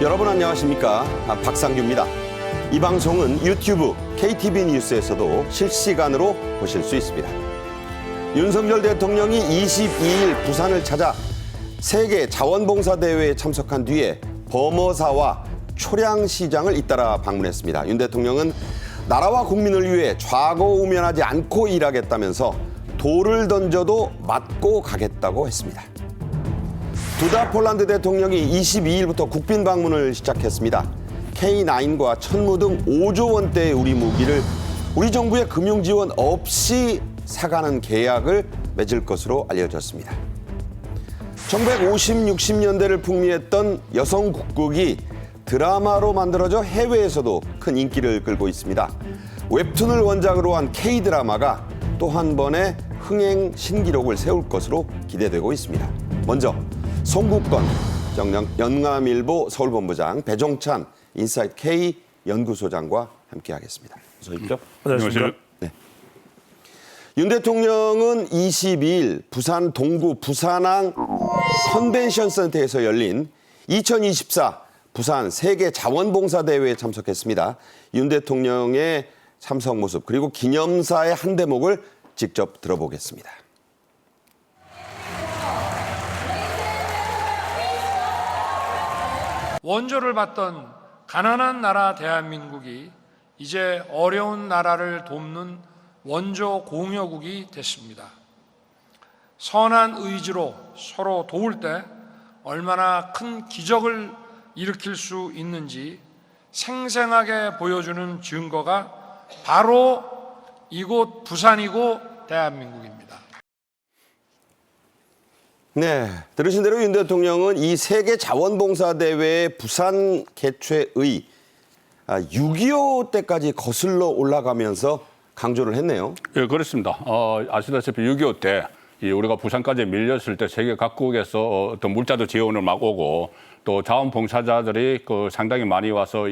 여러분 안녕하십니까? 박상규입니다. 이 방송은 유튜브 KTV 뉴스에서도 실시간으로 보실 수 있습니다. 윤석열 대통령이 22일 부산을 찾아 세계 자원봉사대회에 참석한 뒤에 범어사와 초량시장을 잇따라 방문했습니다. 윤 대통령은 나라와 국민을 위해 좌고우면하지 않고 일하겠다면서 돌을 던져도 맞고 가겠다고 했습니다. 두다 폴란드 대통령이 22일부터 국빈 방문을 시작했습니다. K9과 천무 등 5조 원대의 우리 무기를 우리 정부의 금융 지원 없이 사가는 계약을 맺을 것으로 알려졌습니다. 1950, 60년대를 풍미했던 여성 국극이 드라마로 만들어져 해외에서도 큰 인기를 끌고 있습니다. 웹툰을 원작으로 한 K-드라마가 또 한 번의 흥행 신기록을 세울 것으로 기대되고 있습니다. 먼저 송국건 영남일보 서울본부장, 배종찬 인사이트 K 연구소장과 함께하겠습니다. 어서 오십시오. 안녕하십니까. 네. 윤 대통령은 22일 부산 동구 부산항 컨벤션 센터에서 열린 2024 부산 세계 자원봉사대회에 참석했습니다. 윤 대통령의 참석 모습 그리고 기념사의 한 대목을 직접 들어보겠습니다. 원조를 받던 가난한 나라 대한민국이 이제 어려운 나라를 돕는 원조 공여국이 됐습니다. 선한 의지로 서로 도울 때 얼마나 큰 기적을 일으킬 수 있는지 생생하게 보여주는 증거가 바로 이곳 부산이고 대한민국입니다. 네, 들으신 대로 윤 대통령은 이 세계 자원봉사대회의 부산 개최의 6.25 때까지 거슬러 올라가면서 강조를 했네요. 예, 그렇습니다. 아시다시피 6.25 때 우리가 부산까지 밀렸을 때 세계 각국에서 어떤 물자도 지원을 막 오고 또 자원봉사자들이 상당히 많이 와서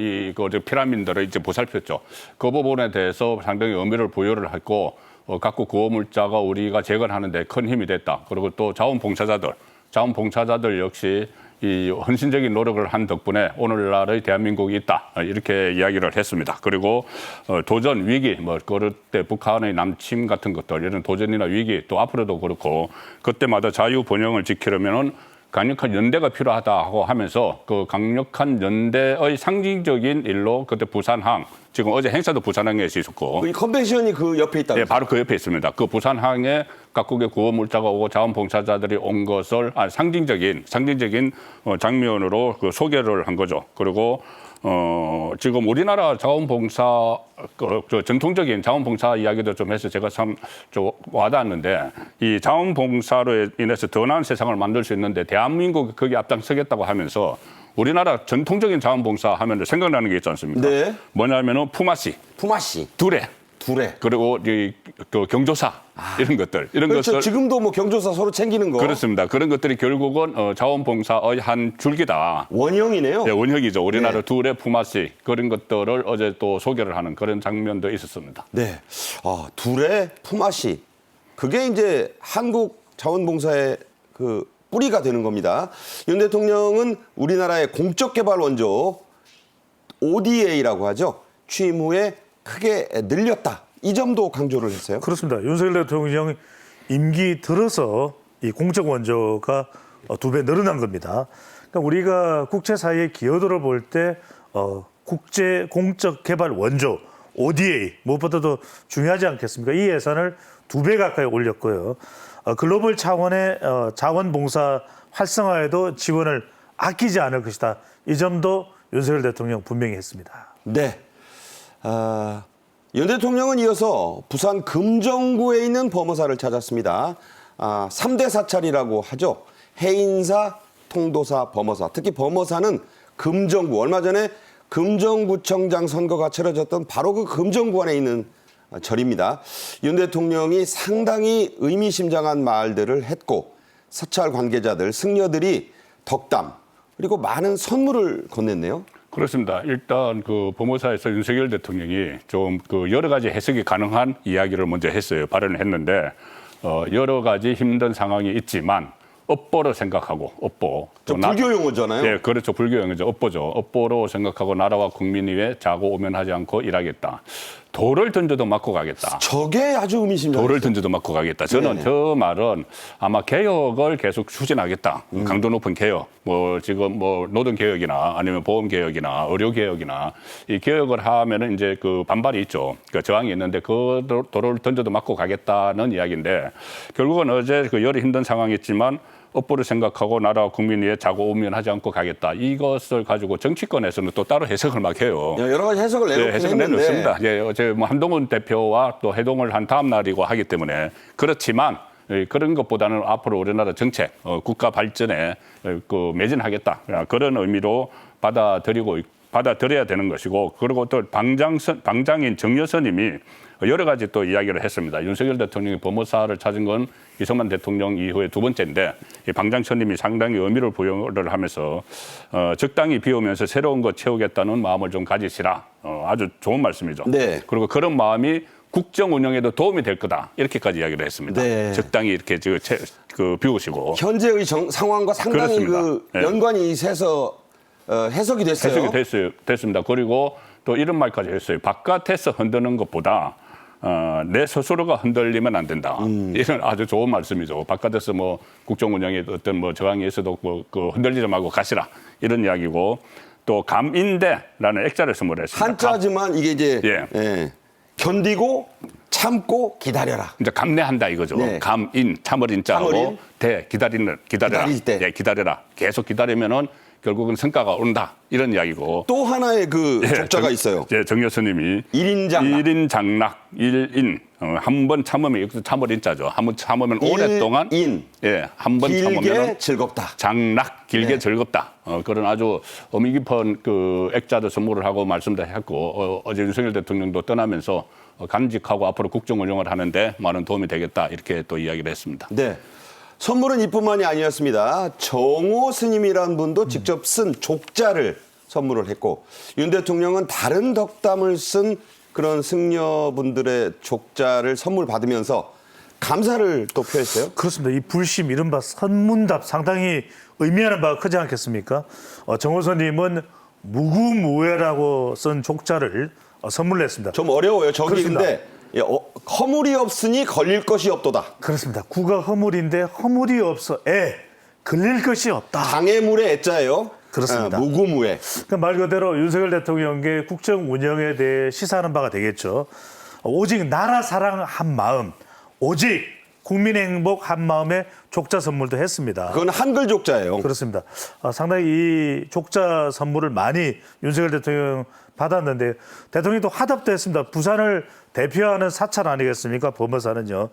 피라민들을 이제 보살폈죠. 그 부분에 대해서 상당히 의미를 부여를 했고 각국 구호물자가 우리가 재건하는 데 큰 힘이 됐다. 그리고 또 자원봉사자들 역시 이 헌신적인 노력을 한 덕분에 오늘날의 대한민국이 있다. 이렇게 이야기를 했습니다. 그리고 도전, 위기, 그럴 때 북한의 남침 같은 것들, 이런 도전이나 위기, 또 앞으로도 그렇고 그때마다 자유 번영을 지키려면은 강력한 연대가 필요하다고 하면서 그 강력한 연대의 상징적인 일로 그때 부산항, 지금 어제 행사도 부산항에 있었고. 이 컨벤션이 그 옆에 있다고? 네, 바로 그 옆에 있습니다. 그 부산항에 각국의 구호물자가 오고 자원봉사자들이 온 것을 상징적인 장면으로 그 소개를 한 거죠. 그리고 지금 우리나라 자원봉사 전통적인 자원봉사 이야기도 좀 해서 제가 참 와닿았는데 이 자원봉사로 인해서 더 나은 세상을 만들 수 있는데 대한민국이 거기 앞장서겠다고 하면서 우리나라 전통적인 자원봉사 하면 생각나는 게 있지 않습니까? 네. 뭐냐면은 푸마씨, 두레. 그리고 그 경조사 이런 것들. 그렇죠. 것들 지금도 뭐 경조사 서로 챙기는 거. 그렇습니다. 그런 것들이 결국은 자원봉사의 한 줄기다. 원형이네요. 네, 원형이죠. 우리나라 네. 두레 푸마씨 그런 것들을 어제 또 소개를 하는 그런 장면도 있었습니다. 네. 두레 푸마씨. 그게 이제 한국 자원봉사의 그 뿌리가 되는 겁니다. 윤 대통령은 우리나라의 공적 개발 원조 ODA라고 하죠. 취임 후에 크게 늘렸다. 이 점도 강조를 했어요. 그렇습니다. 윤석열 대통령 임기 들어서 이 공적 원조가 2배 늘어난 겁니다. 그러니까 우리가 국제사회의 기여도를 볼 때 국제 공적 개발 원조 ODA 무엇보다도 중요하지 않겠습니까? 이 예산을 2배 가까이 올렸고요. 글로벌 차원의 자원봉사 활성화에도 지원을 아끼지 않을 것이다. 이 점도 윤석열 대통령 분명히 했습니다. 네. 윤 대통령은 이어서 부산 금정구에 있는 범어사를 찾았습니다. 3대 사찰이라고 하죠. 해인사, 통도사, 범어사. 특히 범어사는 금정구. 얼마 전에 금정구청장 선거가 치러졌던 바로 그 금정구 안에 있는 절입니다. 윤 대통령이 상당히 의미심장한 말들을 했고 사찰 관계자들, 승려들이 덕담 그리고 많은 선물을 건넸네요. 그렇습니다. 일단 그 법무사에서 윤석열 대통령이 좀 그 여러 가지 해석이 가능한 이야기를 먼저 했어요. 발언을 했는데 여러 가지 힘든 상황이 있지만 업보로 생각하고 업보. 불교 용어잖아요. 네, 그렇죠. 불교 용어죠. 업보죠. 업보로 생각하고 나라와 국민 위해 자고 오면하지 않고 일하겠다. 돌을 던져도 맞고 가겠다. 저게 아주 의미심장해요. 돌을 던져도 맞고 가겠다. 저는 네네. 저 말은 아마 개혁을 계속 추진하겠다. 강도 높은 개혁. 뭐 지금 뭐 노동 개혁이나 아니면 보험 개혁이나 의료 개혁이나 이 개혁을 하면은 이제 그 반발이 있죠. 그 저항이 있는데 그 돌을 던져도 맞고 가겠다는 이야기인데 결국은 어제 그 여러 힘든 상황이었지만 업보를 생각하고 나라와 국민 위해 자고 오면 하지 않고 가겠다. 이것을 가지고 정치권에서는 또 따로 해석을 막 해요. 여러 가지 해석을 내놓긴 해석을 했는데 내놓습니다. 예, 어제 뭐 한동훈 대표와 또 회동을 한 다음 날이고 하기 때문에 그렇지만 그런 것보다는 앞으로 우리나라 정책, 국가 발전에 그 매진하겠다. 그런 의미로 받아들여야 되는 것이고 그리고 또 방장인 정여선님이 여러 가지 또 이야기를 했습니다. 윤석열 대통령이 법무사를 찾은 건 이승만 대통령 이후에 두 번째인데 이 방장선님이 상당히 의미를 부여를 하면서 적당히 비우면서 새로운 것 채우겠다는 마음을 좀 가지시라. 아주 좋은 말씀이죠. 네. 그리고 그런 마음이 국정 운영에도 도움이 될 거다. 이렇게까지 이야기를 했습니다. 네. 적당히 이렇게 비우시고. 현재의 상황과 상당히 그렇습니다. 그 네. 연관이 있어서 해석이 됐어요. 해석이 됐습니다. 그리고 또 이런 말까지 했어요. 바깥에서 흔드는 것보다 내 스스로가 흔들리면 안 된다. 이건 아주 좋은 말씀이죠. 바깥에서 뭐 국정 운영에 어떤 뭐 저항이 있어도 그 흔들리지 말고 가시라. 이런 이야기고 또 감인대라는 액자를 선물했습니다. 한자지만 이게 이제 예. 견디고 참고 기다려라. 이제 감내한다 이거죠. 네. 감인 참을 인자하고 참을 인. 기다려라. 기다릴 때. 예, 기다려라. 계속 기다리면은 결국은 성과가 온다. 이런 이야기고. 또 하나의 그 적자가 있어요. 예, 정 여사님이 일인 장락. 1인 장락, 1인. 한 번 참으면 여기서 참을 인자죠. 한 번 참으면 오랫동안 인. 예, 한 번 참으면 길게 즐겁다. 장락, 길게 네. 즐겁다. 그런 아주 의미 깊은 그 액자도 선물을 하고 말씀도 했고 어제 윤석열 대통령도 떠나면서 간직하고 앞으로 국정 운영을 하는데 많은 도움이 되겠다. 이렇게 또 이야기를 했습니다. 네. 선물은 이뿐만이 아니었습니다. 정호 스님이라는 분도 직접 쓴 족자를 선물을 했고 윤 대통령은 다른 덕담을 쓴 그런 승려분들의 족자를 선물 받으면서 감사를 또 표했어요. 그렇습니다. 이 불심 이른바 선문답 상당히 의미하는 바가 크지 않겠습니까? 정호선님은 무구무회라고 쓴 족자를 선물했습니다. 좀 어려워요. 저기 그렇습니다. 근데 허물이 없으니 걸릴 것이 없도다. 그렇습니다. 구가 허물인데 허물이 없어 걸릴 것이 없다. 장애물의 애자예요. 그렇습니다. 무구무회. 그러니까 말 그대로 윤석열 대통령의 국정 운영에 대해 시사하는 바가 되겠죠. 오직 나라 사랑 한 마음, 오직 국민의 행복 한 마음에 족자 선물도 했습니다. 그건 한글 족자예요. 그렇습니다. 상당히 이 족자 선물을 많이 윤석열 대통령 받았는데 대통령도 화답도 했습니다. 부산을 대표하는 사찰 아니겠습니까? 범어사는요.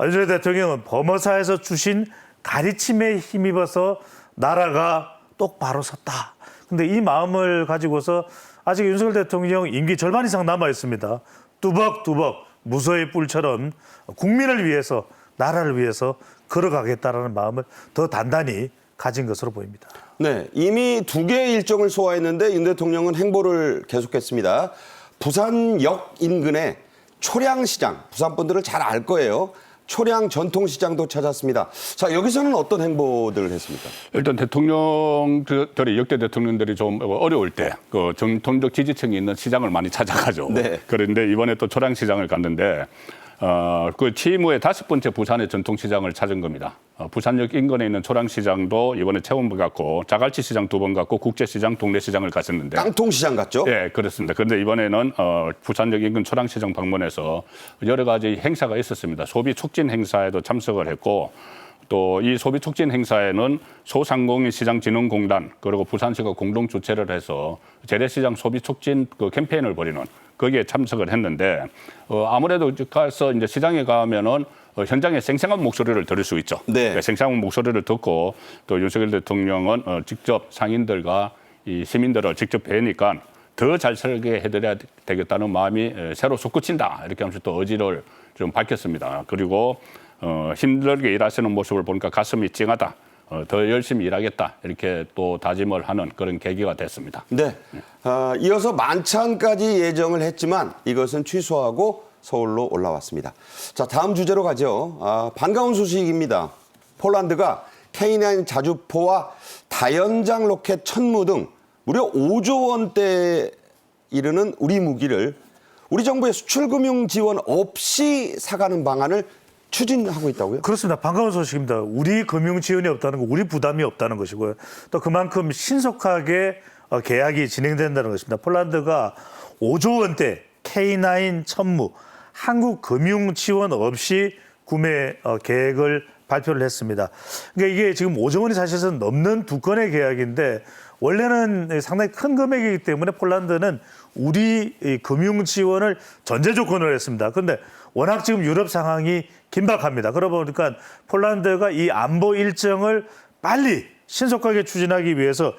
윤석열 대통령은 범어사에서 주신 가르침에 힘입어서 나라가 똑바로 섰다. 근데 이 마음을 가지고서 아직 윤석열 대통령 임기 절반 이상 남아 있습니다. 뚜벅뚜벅 무소의 뿔처럼 국민을 위해서 나라를 위해서 걸어가겠다라는 마음을 더 단단히 가진 것으로 보입니다. 네, 이미 2개의 일정을 소화했는데 윤 대통령은 행보를 계속했습니다. 부산역 인근의 초량시장, 부산 분들은 잘 알 거예요. 초량 전통시장도 찾았습니다. 자, 여기서는 어떤 행보들을 했습니까? 일단 대통령들이 역대 대통령들이 좀 어려울 때 그 전통적 지지층이 있는 시장을 많이 찾아가죠. 네. 그런데 이번에 또 초량시장을 갔는데 그 취임 후에 5번째 부산의 전통시장을 찾은 겁니다. 부산역 인근에 있는 초량시장도 이번에 체험을 갔고 자갈치 시장 2번 갔고 국제시장, 동래시장을 갔었는데 깡통시장 같죠? 네, 그렇습니다. 그런데 이번에는 부산역 인근 초량시장 방문해서 여러 가지 행사가 있었습니다. 소비 촉진 행사에도 참석을 했고 또 이 소비 촉진 행사에는 소상공인 시장진흥공단 그리고 부산시가 공동 주최를 해서 재래시장 소비 촉진 그 캠페인을 벌이는 거기에 참석을 했는데 아무래도 가서 이제 시장에 가면은 현장에 생생한 목소리를 들을 수 있죠. 네. 생생한 목소리를 듣고 또 윤석열 대통령은 직접 상인들과 이 시민들을 직접 뵈니까 더 잘 살게 해드려야 되겠다는 마음이 새로 솟구친다 이렇게 하면서 또 의지를 좀 밝혔습니다. 그리고 힘들게 일하시는 모습을 보니까 가슴이 찡하다. 더 열심히 일하겠다 이렇게 또 다짐을 하는 그런 계기가 됐습니다. 네. 이어서 만찬까지 예정을 했지만 이것은 취소하고 서울로 올라왔습니다. 자, 다음 주제로 가죠. 반가운 소식입니다. 폴란드가 K9 자주포와 다연장 로켓 천무 등 무려 5조 원대에 이르는 우리 무기를 우리 정부의 수출금융 지원 없이 사가는 방안을 추진하고 있다고요? 그렇습니다. 반가운 소식입니다. 우리 금융 지원이 없다는 거, 우리 부담이 없다는 것이고요. 또 그만큼 신속하게 계약이 진행된다는 것입니다. 폴란드가 5조 원대 K9 천무 한국 금융 지원 없이 구매 계획을 발표를 했습니다. 그러니까 이게 지금 5조 원이 사실은 넘는 두 건의 계약인데 원래는 상당히 큰 금액이기 때문에 폴란드는 우리 금융 지원을 전제 조건으로 했습니다. 그런데 워낙 지금 유럽 상황이 긴박합니다. 그러다 보니까 폴란드가 이 안보 일정을 빨리 신속하게 추진하기 위해서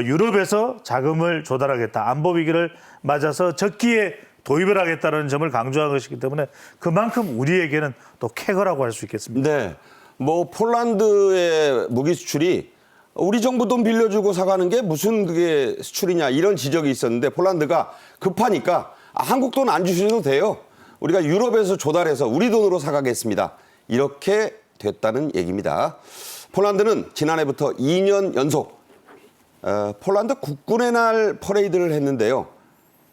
유럽에서 자금을 조달하겠다. 안보 위기를 맞아서 적기에 도입을 하겠다는 점을 강조한 것이기 때문에 그만큼 우리에게는 또 쾌거라고 할 수 있겠습니다. 네. 뭐 폴란드의 무기 수출이 우리 정부 돈 빌려주고 사가는 게 무슨 그게 수출이냐 이런 지적이 있었는데 폴란드가 급하니까 한국 돈 안 주셔도 돼요. 우리가 유럽에서 조달해서 우리 돈으로 사가겠습니다. 이렇게 됐다는 얘기입니다. 폴란드는 지난해부터 2년 연속 폴란드 국군의 날 퍼레이드를 했는데요.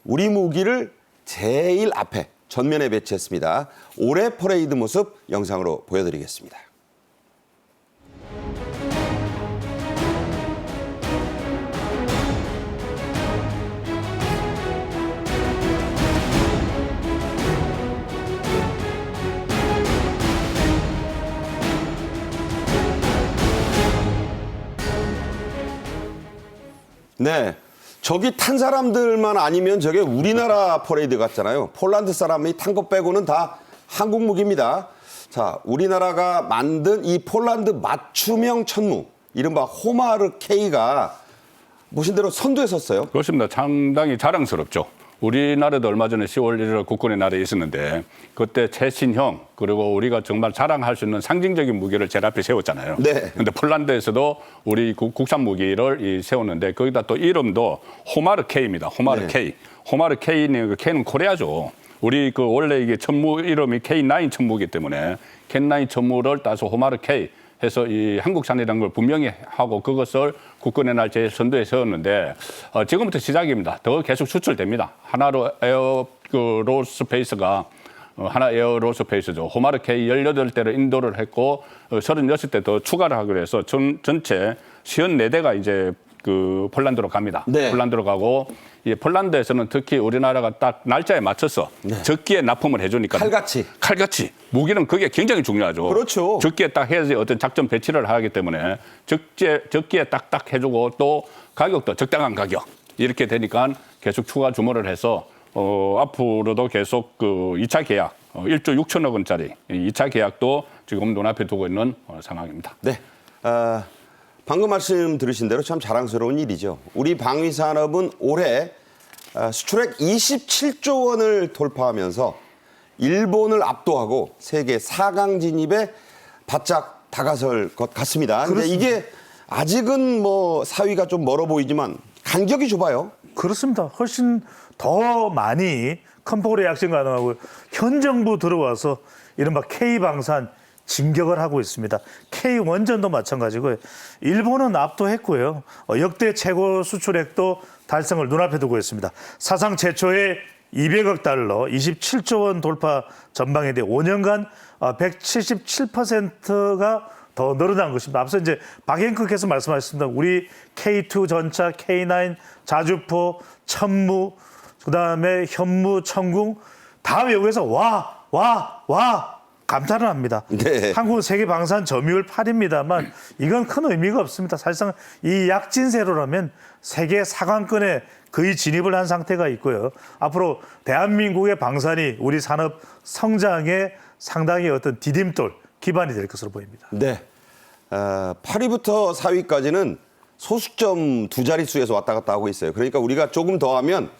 우리 무기를 제일 앞에 전면에 배치했습니다. 올해 퍼레이드 모습 영상으로 보여드리겠습니다. 네. 저기 탄 사람들만 아니면 저게 우리나라 퍼레이드 같잖아요. 폴란드 사람이 탄 것 빼고는 다 한국 무기입니다. 자, 우리나라가 만든 이 폴란드 맞춤형 천무, 이른바 호마르 K가 보신 대로 선두에 섰어요. 그렇습니다. 상당히 자랑스럽죠. 우리나라도 얼마 전에 10월 1일 국군의 날에 있었는데 그때 최신형 그리고 우리가 정말 자랑할 수 있는 상징적인 무기를 제일 앞에 세웠잖아요. 네. 그런데 폴란드에서도 우리 국산 무기를 세웠는데 거기다 또 이름도 호마르 K입니다. 호마르 네. K. 호마르 K는 그 K는 코리아죠. 우리 그 원래 이게 천무 이름이 K9 천무이기 때문에 K9 천무를 따서 호마르 K 해서 이 한국산이라는 걸 분명히 하고 그것을 국군의 날 제일 선두에 세웠는데 지금부터 시작입니다. 더 계속 수출됩니다. 하나로 에어로스페이스가 하나 에어로스페이스죠. 호마르 K 18대를 인도를 했고 36대 더 추가를 하기로 해서 전체 54대가 이제 그 폴란드로 갑니다. 네. 폴란드로 가고 이 폴란드에서는 특히 우리나라가 딱 날짜에 맞춰서 적기에 납품을 해주니까 칼같이 무기는 그게 굉장히 중요하죠. 그렇죠. 적기에 딱 해야지 어떤 작전 배치를 하기 때문에 적기에 딱딱 해주고 또 가격도 적당한 가격 이렇게 되니까 계속 추가 주문을 해서 앞으로도 계속 그 2차 계약 1조 6천억 원짜리 2차 계약도 지금 눈앞에 두고 있는 상황입니다. 네. 방금 말씀 들으신 대로 참 자랑스러운 일이죠. 우리 방위산업은 올해 수출액 27조 원을 돌파하면서 일본을 압도하고 세계 4강 진입에 바짝 다가설 것 같습니다. 그런데 이게 아직은 뭐 사위가 좀 멀어 보이지만 간격이 좁아요. 그렇습니다. 훨씬 더 많이 큰 폭으로 약진 가능하고 현 정부 들어와서 이른바 K방산 진격을 하고 있습니다. K원전도 마찬가지고요. 일본은 압도했고요. 역대 최고 수출액도 달성을 눈앞에 두고 있습니다. 사상 최초의 200억 달러, 27조 원 돌파 전망에 대해 5년간 177%가 더 늘어난 것입니다. 앞서 이제 박앵크께서 말씀하셨습니다. 우리 K2 전차, K9 자주포, 천무, 그다음에 현무, 천궁 다 외국에서 와 감탄을 합니다. 네. 한국은 세계 방산 점유율 8입니다만 이건 큰 의미가 없습니다. 사실상 이 약진세로라면 세계 4강권에 거의 진입을 한 상태가 있고요. 앞으로 대한민국의 방산이 우리 산업 성장에 상당히 어떤 디딤돌, 기반이 될 것으로 보입니다. 네. 8위부터 4위까지는 소수점 두 자릿수에서 왔다 갔다 하고 있어요. 그러니까 우리가 조금 더 하면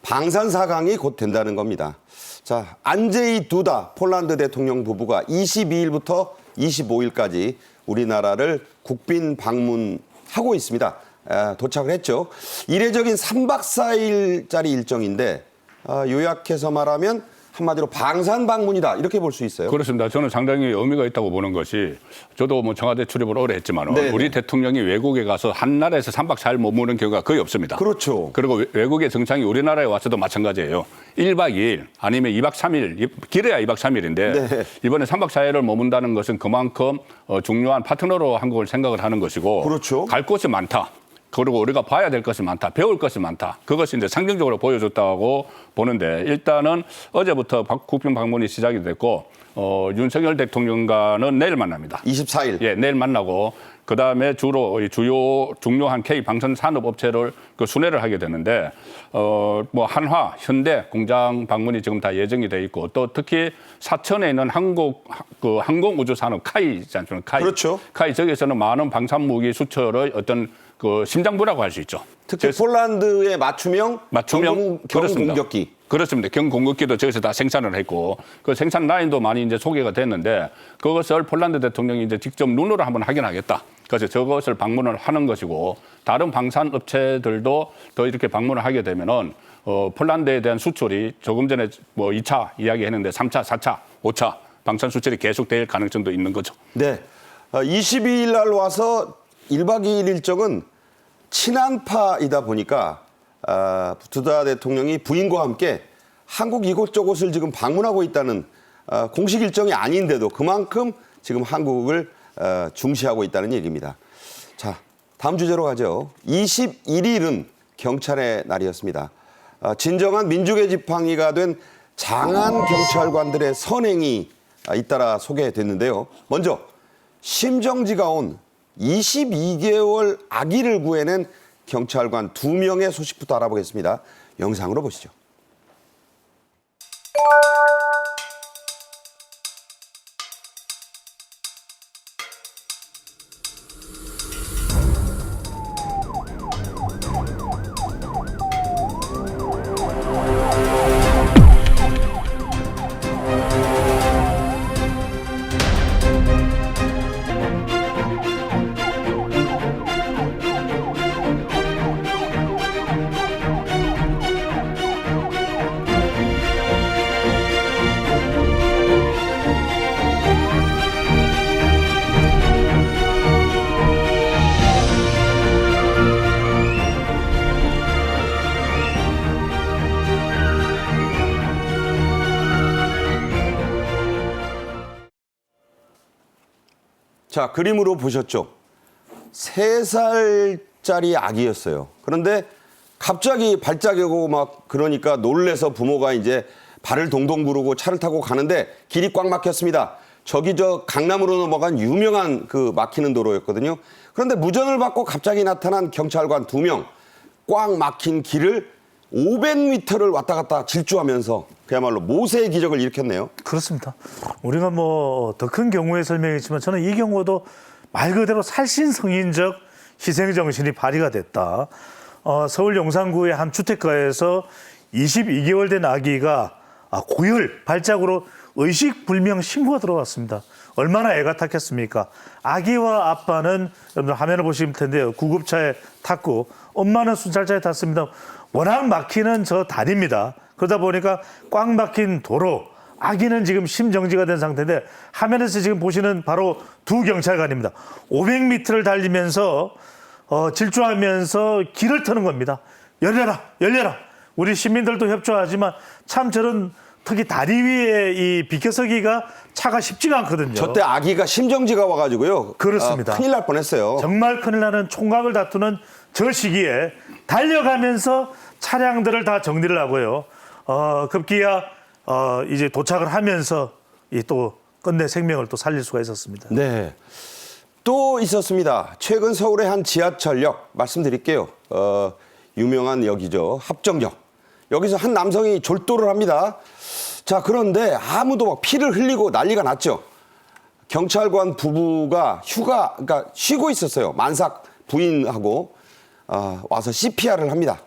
방산 4강이 곧 된다는 겁니다. 자, 안제이 두다 폴란드 대통령 부부가 22일부터 25일까지 우리나라를 국빈 방문하고 있습니다. 도착을 했죠. 이례적인 3박 4일짜리 일정인데 요약해서 말하면 한마디로 방산 방문이다 이렇게 볼 수 있어요. 그렇습니다. 저는 상당히 의미가 있다고 보는 것이 저도 뭐 청와대 출입을 오래 했지만 네네. 우리 대통령이 외국에 가서 한 나라에서 3박 4일 머무는 경우가 거의 없습니다. 그렇죠. 그리고 외국의 정상이 우리나라에 와서도 마찬가지예요. 1박 2일 아니면 2박 3일, 길어야 2박 3일인데 네. 이번에 3박 4일을 머문다는 것은 그만큼 중요한 파트너로 한국을 생각을 하는 것이고 그렇죠. 갈 곳이 많다. 그리고 우리가 봐야 될 것이 많다. 배울 것이 많다. 그것이 이제 상징적으로 보여줬다고 보는데 일단은 어제부터 국빈 방문이 시작이 됐고 윤석열 대통령과는 내일 만납니다. 24일. 예, 내일 만나고 그다음에 주로 이 중요한 K 방산 산업 업체를 순회를 하게 되는데 뭐 한화, 현대 공장 방문이 지금 다 예정이 돼 있고 또 특히 사천에 있는 한국 항공우주 산업 카이지 않습니까? 카이. 그렇죠. 카이 저기서는 많은 방산 무기 수출의 어떤 심장부라고 할 수 있죠. 특히 폴란드의 맞춤형 경공격기. 그렇습니다. 경공격기도 저기서 다 생산을 했고 그 생산 라인도 많이 이제 소개가 됐는데 그것을 폴란드 대통령이 이제 직접 눈으로 한번 확인하겠다. 그래서 저것을 방문을 하는 것이고 다른 방산 업체들도 더 이렇게 방문을 하게 되면은 폴란드에 대한 수출이 조금 전에 뭐 2차 이야기했는데 3차, 4차, 5차 방산 수출이 계속될 가능성도 있는 거죠. 네. 22일 날 와서 1박 2일 일정은 친한파이다 보니까 두다 대통령이 부인과 함께 한국 이곳저곳을 지금 방문하고 있다는 공식 일정이 아닌데도 그만큼 지금 한국을 중시하고 있다는 얘기입니다. 자, 다음 주제로 가죠. 21일은 경찰의 날이었습니다. 진정한 민족의 지팡이가 된 장안 경찰관들의 선행이 잇따라 소개됐는데요. 먼저 심정지가 온 22개월 아기를 구해낸 경찰관 2명의 소식부터 알아보겠습니다. 영상으로 보시죠. 자, 그림으로 보셨죠? 3살짜리 아기였어요. 그런데 갑자기 발작이 오고 막 그러니까 놀래서 부모가 이제 발을 동동 구르고 차를 타고 가는데 길이 꽉 막혔습니다. 저기 저 강남으로 넘어간 유명한 그 막히는 도로였거든요. 그런데 무전을 받고 갑자기 나타난 경찰관 2명. 꽉 막힌 길을 500m를 왔다 갔다 질주하면서 그야말로 모세의 기적을 일으켰네요. 그렇습니다. 우리가 뭐 더 큰 경우에 설명했지만 저는 이 경우도 말 그대로 살신성인적 희생정신이 발휘가 됐다. 서울 용산구의 한 주택가에서 22개월 된 아기가 고열, 발작으로 의식불명 신고가 들어왔습니다. 얼마나 애가 탔겠습니까? 아기와 아빠는 여러분 화면을 보시면 텐데요. 구급차에 탔고 엄마는 순찰차에 탔습니다. 워낙 막히는 저 다리입니다. 그러다 보니까 꽉 막힌 도로, 아기는 지금 심정지가 된 상태인데 화면에서 지금 보시는 바로 두 경찰관입니다. 500m를 달리면서 질주하면서 길을 트는 겁니다. 열려라, 열려라. 우리 시민들도 협조하지만 참 저런 특히 다리 위에 이 비켜서기가 차가 쉽지가 않거든요. 저때 아기가 심정지가 와가지고요. 그렇습니다. 큰일 날 뻔했어요. 정말 큰일 나는 총각을 다투는 저 시기에 달려가면서 차량들을 다 정리를 하고요. 급기야 이제 도착을 하면서 이 또 끝내 생명을 또 살릴 수가 있었습니다. 네. 또 있었습니다. 최근 서울의 한 지하철역 말씀드릴게요. 유명한 역이죠. 합정역. 여기서 한 남성이 졸도를 합니다. 자, 그런데 아무도 막 피를 흘리고 난리가 났죠. 경찰관 부부가 그러니까 쉬고 있었어요. 만삭 부인하고 와서 CPR을 합니다.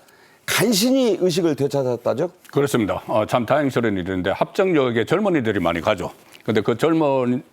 간신히 의식을 되찾았다죠? 그렇습니다. 참 다행스러운 일인데 합정역에 젊은이들이 많이 가죠. 근데 그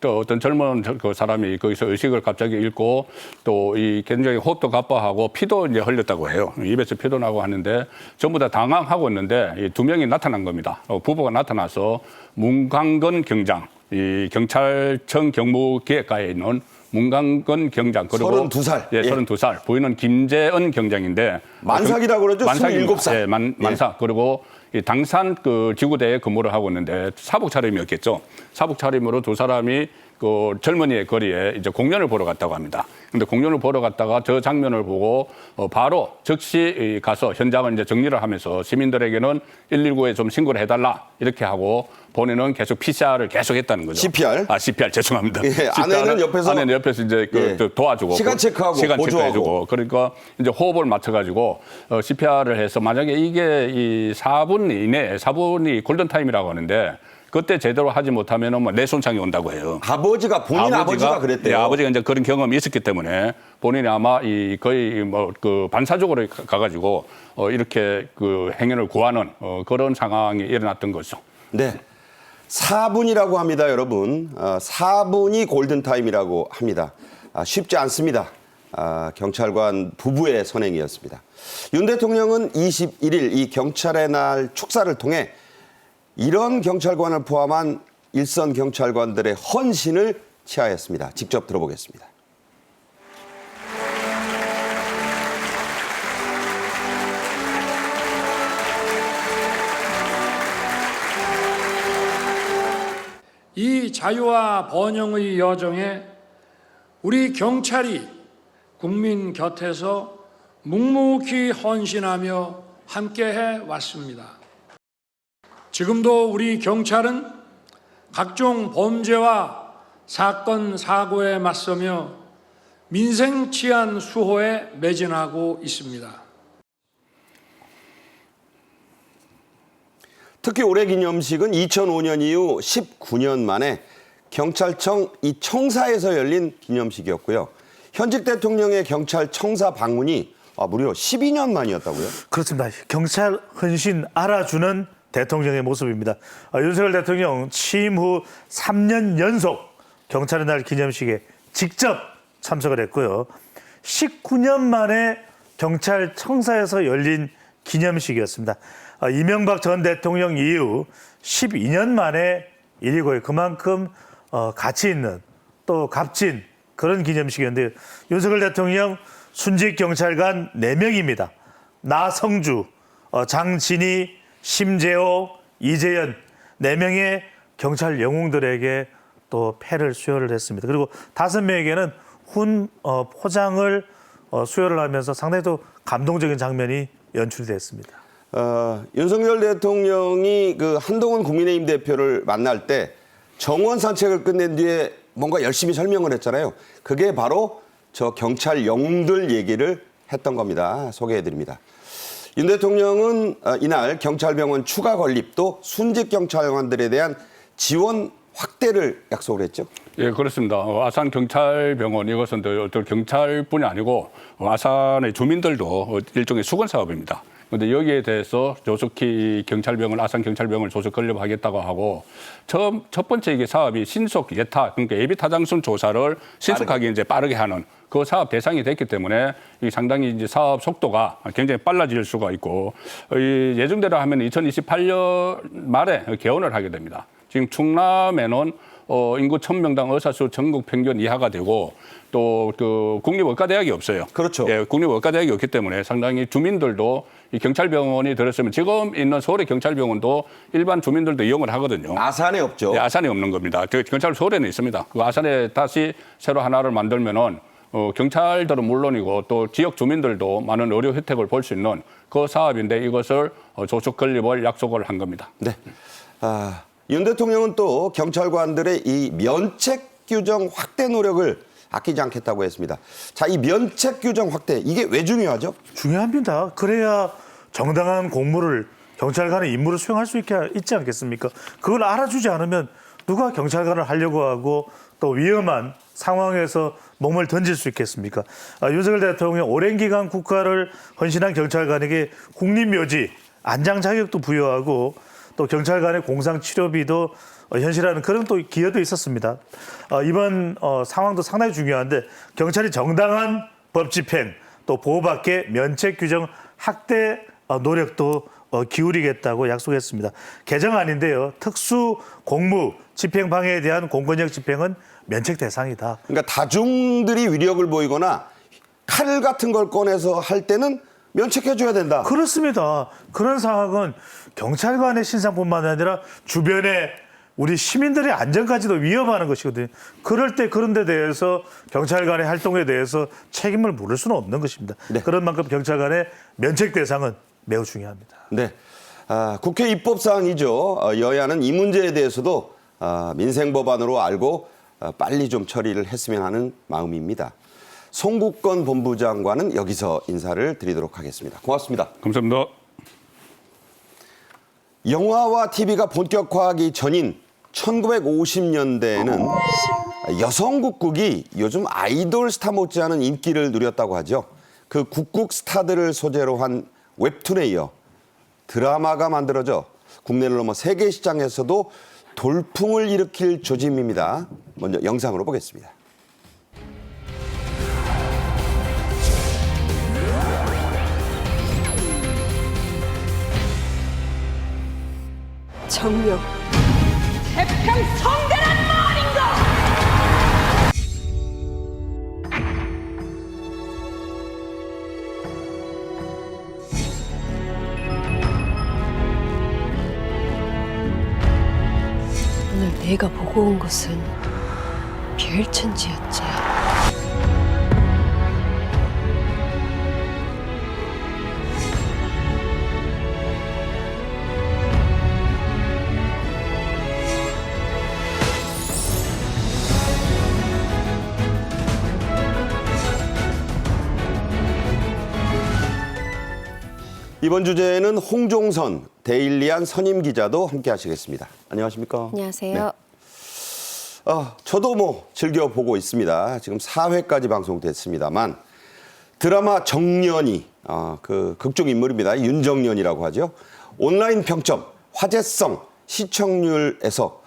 또 어떤 젊은 그 사람이 거기서 의식을 갑자기 잃고 또 이 굉장히 호흡도 가빠하고 피도 이제 흘렸다고 해요. 입에서 피도 나고 하는데 전부 다 당황하고 있는데 이 두 명이 나타난 겁니다. 부부가 나타나서 문강건 경장, 이 경찰청 경무기획과에 있는 문강건 경장 그리고 32살. 예, 32살. 부인은 김재은 경장인데 만삭이라고 그러죠? 만삭입니다. 27살. 예, 만삭. 그리고 이 당산 그 지구대에 근무를 하고 있는데 사복 차림이었겠죠. 사복 차림으로 두 사람이 그 젊은이의 거리에 이제 공연을 보러 갔다고 합니다. 근데 공연을 보러 갔다가 저 장면을 보고 바로 즉시 가서 현장을 이제 정리를 하면서 시민들에게는 119에 좀 신고를 해달라 이렇게 하고 본인은 계속 PCR을 계속 했다는 거죠. CPR? CPR 죄송합니다. 예, 아내는 옆에서 이제 예. 도와주고 시간 체크하고 시간 보조하고. 체크해주고 그러니까 이제 호흡을 맞춰가지고 CPR을 해서 만약에 이게 이 4분 이내 4분이 골든 타임이라고 하는데 그때 제대로 하지 못하면은 뭐 뇌손상이 온다고 해요. 본인 아버지가 그랬대요. 네, 아버지가 이제 그런 경험이 있었기 때문에 본인이 아마 이 거의 뭐 그 반사적으로 가가지고 이렇게 그 행연을 구하는 그런 상황이 일어났던 거죠. 네. 4분이라고 합니다, 여러분. 4분이 골든타임이라고 합니다. 쉽지 않습니다. 경찰관 부부의 선행이었습니다. 윤 대통령은 21일 이 경찰의 날 축사를 통해 이런 경찰관을 포함한 일선 경찰관들의 헌신을 치하했습니다. 직접 들어보겠습니다. 이 자유와 번영의 여정에 우리 경찰이 국민 곁에서 묵묵히 헌신하며 함께해 왔습니다. 지금도 우리 경찰은 각종 범죄와 사건, 사고에 맞서며 민생 치안 수호에 매진하고 있습니다. 특히 올해 기념식은 2005년 이후 19년 만에 경찰청 이 청사에서 열린 기념식이었고요. 현직 대통령의 경찰 청사 방문이 무려 12년 만이었다고요? 그렇습니다. 경찰 헌신 알아주는 대통령의 모습입니다. 윤석열 대통령 취임 후 3년 연속 경찰의 날 기념식에 직접 참석을 했고요. 19년 만에 경찰청사에서 열린 기념식이었습니다. 이명박 전 대통령 이후 12년 만에 일이고요. 그만큼 가치 있는 또 값진 그런 기념식이었는데 윤석열 대통령 순직 경찰관 4명입니다. 나성주, 장진희, 심재호, 이재현 4명의 경찰 영웅들에게 또 패를 수여를 했습니다. 그리고 5명에게는 포장을 수여를 하면서 상당히 또 감동적인 장면이 연출됐습니다. 윤석열 대통령이 그 한동훈 국민의힘 대표를 만날 때 정원 산책을 끝낸 뒤에 뭔가 열심히 설명을 했잖아요. 그게 바로 저 경찰 영웅들 얘기를 했던 겁니다. 소개해드립니다. 윤 대통령은 이날 경찰병원 추가 건립 또 순직 경찰관들에 대한 지원 확대를 약속을 했죠. 예, 그렇습니다. 아산 경찰병원 이것은 또 경찰뿐이 아니고 아산의 주민들도 일종의 수건 사업입니다. 그런데 여기에 대해서 조속히 경찰병원, 아산 경찰병원을 조속 건립하겠다고 하고 첫 번째 이게 사업이 신속 예타, 그러니까 예비 타당성 조사를 신속하게 이제 빠르게 하는 그 사업 대상이 됐기 때문에 이 상당히 이제 사업 속도가 굉장히 빨라질 수가 있고 예정대로 하면 2028년 말에 개원을 하게 됩니다. 지금 충남에는 인구 1000명당 의사수 전국 평균 이하가 되고 또 그 국립의과대학이 없어요. 그렇죠. 예, 국립의과대학이 없기 때문에 상당히 주민들도 이 경찰병원이 들었으면 지금 있는 서울의 경찰병원도 일반 주민들도 이용을 하거든요. 아산에 없죠. 예, 아산에 없는 겁니다. 경찰 서울에는 있습니다. 그 아산에 다시 새로 하나를 만들면은 경찰들은 물론이고 또 지역 주민들도 많은 의료 혜택을 볼 수 있는 그 사업인데 이것을 조속 건립을 약속을 한 겁니다. 네. 윤 대통령은 또 경찰관들의 이 면책 규정 확대 노력을 아끼지 않겠다고 했습니다. 자, 이 면책 규정 확대 이게 왜 중요하죠? 중요합니다. 그래야 정당한 공무를 경찰관의 임무를 수행할 수 있지 않겠습니까? 그걸 알아주지 않으면 누가 경찰관을 하려고 하고 또 위험한 상황에서 몸을 던질 수 있겠습니까? 윤석열 대통령이 오랜 기간 국가를 헌신한 경찰관에게 국립묘지 안장 자격도 부여하고 또 경찰관의 공상 치료비도 현실화하는 그런 또 기여도 있었습니다. 이번 상황도 상당히 중요한데 경찰이 정당한 법 집행 또 보호받게 면책 규정 확대 노력도 기울이겠다고 약속했습니다. 개정안인데요. 특수 공무 집행 방해에 대한 공권력 집행은 면책 대상이다. 그러니까 다중들이 위력을 보이거나 칼 같은 걸 꺼내서 할 때는 면책해줘야 된다. 그렇습니다. 그런 상황은 경찰관의 신상뿐만 아니라 주변에 우리 시민들의 안전까지도 위협하는 것이거든요. 그럴 때 그런 데 대해서 경찰관의 활동에 대해서 책임을 물을 수는 없는 것입니다. 네. 그런 만큼 경찰관의 면책 대상은 매우 중요합니다. 네. 국회 입법사항이죠. 여야는 이 문제에 대해서도 민생 법안으로 알고 빨리 좀 처리를 했으면 하는 마음입니다. 송국건 본부장관은 여기서 인사를 드리도록 하겠습니다. 고맙습니다. 감사합니다. 영화와 TV가 본격화하기 전인 1950년대에는 여성 국국이 요즘 아이돌 스타 못지않은 인기를 누렸다고 하죠. 그 국국 스타들을 소재로 한 웹툰에 이어 드라마가 만들어져 국내를 넘어 세계 시장에서도 돌풍을 일으킬 조짐입니다. 먼저 영상으로 보겠습니다. 정령 태평성대란 말인가? 오늘 내가 보고 온 것은 별천지였지. 이번 주제는 홍종선 데일리안 선임 기자도 함께 하시겠습니다. 안녕하십니까? 안녕하세요. 네. 저도 즐겨보고 있습니다. 지금 4회까지 방송됐습니다만 드라마 정년이 그 극중 인물입니다. 윤정년이라고 하죠. 온라인 평점, 화제성, 시청률에서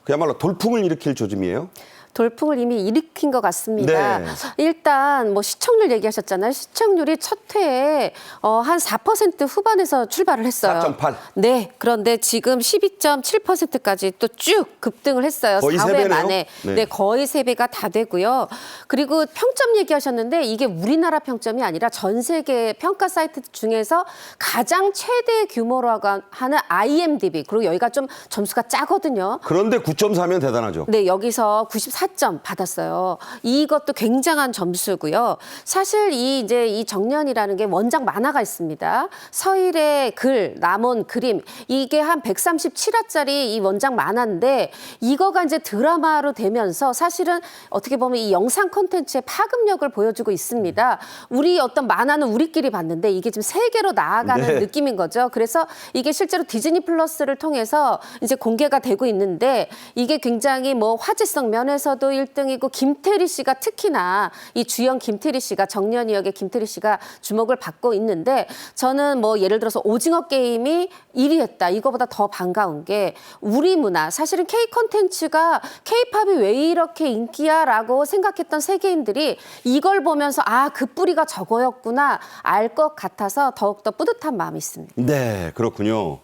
그야말로 돌풍을 일으킬 조짐이에요. 돌풍을 이미 일으킨 것 같습니다. 네. 일단 시청률 얘기하셨잖아요. 시청률이 첫 회에 한 4% 후반에서 출발을 했어요. 4.8. 네. 그런데 지금 12.7%까지 또 쭉 급등을 했어요. 거의 4회 3배네요. 만에. 네. 네, 거의 3배가 다 되고요. 그리고 평점 얘기하셨는데 이게 우리나라 평점이 아니라 전 세계 평가 사이트 중에서 가장 최대 규모로 하는 IMDb. 그리고 여기가 좀 점수가 짜거든요. 그런데 9.4면 대단하죠. 네, 여기서 94점 받았어요. 이것도 굉장한 점수고요. 사실 이 정년이라는 게 원작 만화가 있습니다. 서일의 글, 남원 그림, 이게 한 137화짜리 이 원작 만화인데 이거가 이제 드라마로 되면서 사실은 어떻게 보면 이 영상 콘텐츠의 파급력을 보여주고 있습니다. 우리 어떤 만화는 우리끼리 봤는데 이게 지금 세계로 나아가는 네. 느낌인 거죠. 그래서 이게 실제로 디즈니 플러스를 통해서 이제 공개가 되고 있는데 이게 굉장히 화제성 면에서도 1등이고 김태리 씨가 특히나 이 주연 김태리 씨가 정년이 역의 김태리 씨가 주목을 받고 있는데 저는 예를 들어서 오징어 게임이 1위 했다. 이거보다 더 반가운 게 우리 문화 사실은 K 콘텐츠가 K-팝이 왜 이렇게 인기야라고 생각했던 세계인들이 이걸 보면서 그 뿌리가 저거였구나 알 것 같아서 더욱더 뿌듯한 마음이 있습니다. 네, 그렇군요.